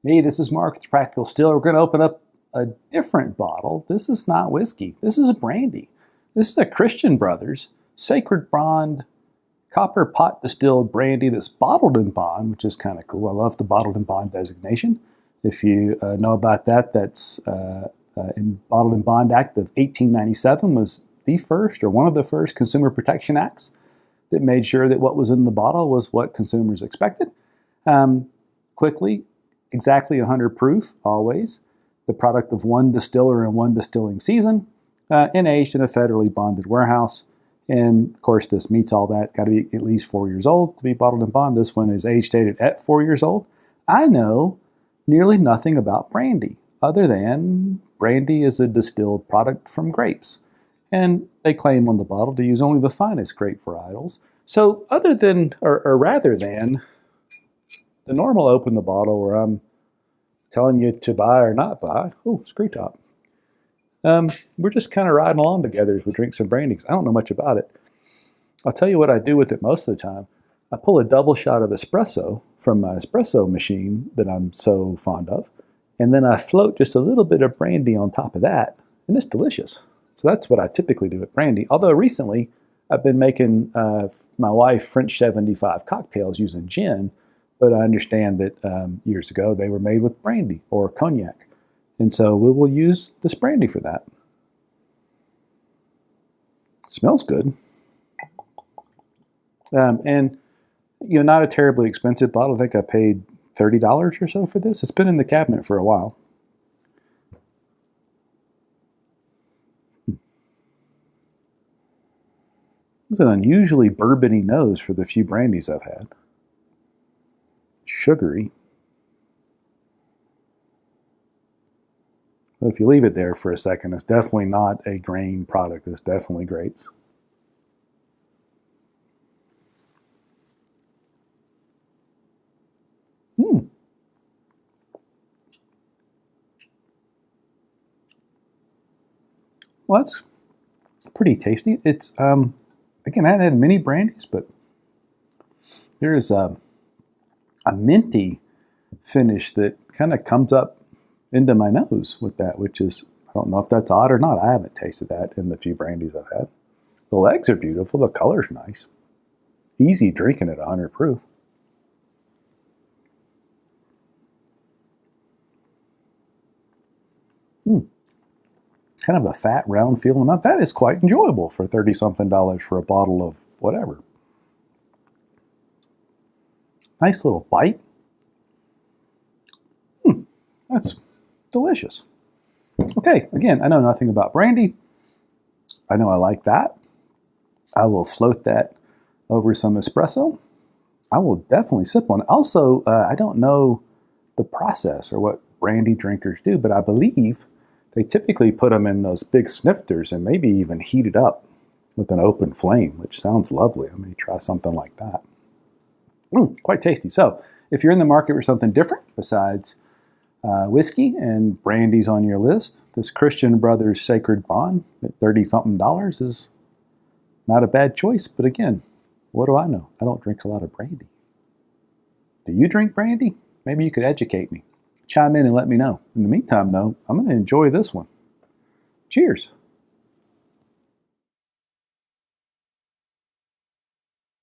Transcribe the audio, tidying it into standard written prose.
Hey, this is Mark with Practical Still. We're going to open up a different bottle. This is not whiskey. This is a brandy. This is a Christian Brothers Sacred Bond copper pot distilled brandy that's bottled in bond, which is kind of cool. I love the bottled in bond designation. If you know about that, that's Bottled in Bond Act of 1897 was the first or one of the first consumer protection acts that made sure that what was in the bottle was what consumers expected. Quickly, exactly 100 proof, always. The product of one distiller in one distilling season, and aged in a federally bonded warehouse. And of course, this meets all that. Got to be at least 4 years old to be bottled in bond. This one is age dated at 4 years old. I know nearly nothing about brandy, other than brandy is a distilled product from grapes. And they claim on the bottle to use only the finest grape varietals. So other than, or rather than, the normal open the bottle where I'm telling you to buy or not buy. Oh, screw top. We're just kind of riding along together as we drink some brandy. I don't know much about it. I'll tell you what I do with it most of the time. I pull a double shot of espresso from my espresso machine that I'm so fond of, and then I float just a little bit of brandy on top of that, and it's delicious. So that's what I typically do with brandy. Although recently I've been making my wife French 75 cocktails using gin, but I understand that years ago they were made with brandy or cognac. And so we will use this brandy for that. Smells good. And not a terribly expensive bottle. I think I paid $30 or so for this. It's been in the cabinet for a while. It's an unusually bourbony nose for the few brandies I've had. Sugary. But if you leave it there for a second, it's definitely not a grain product. It's definitely grapes. Well, that's pretty tasty. It's, again, I haven't had many brandies, but there is a minty finish that kind of comes up into my nose with that, which is, I don't know if that's odd or not. I haven't tasted that in the few brandies I've had. The legs are beautiful. The color's nice. Easy drinking at 100 proof. Kind of a fat, round feeling. Now, that is quite enjoyable for $30-something for a bottle of whatever. Nice little bite. That's delicious. Okay, again, I know nothing about brandy. I know I like that. I will float that over some espresso. I will definitely sip on it. Also, I don't know the process or what brandy drinkers do, but I believe they typically put them in those big snifters and maybe even heat it up with an open flame, which sounds lovely. I may try something like that. Quite tasty. So if you're in the market for something different besides whiskey and brandy's on your list, this Christian Brothers Sacred Bond at $30-something is not a bad choice. But again, what do I know? I don't drink a lot of brandy. Do you drink brandy? Maybe you could educate me. Chime in and let me know. In the meantime, though, I'm going to enjoy this one. Cheers.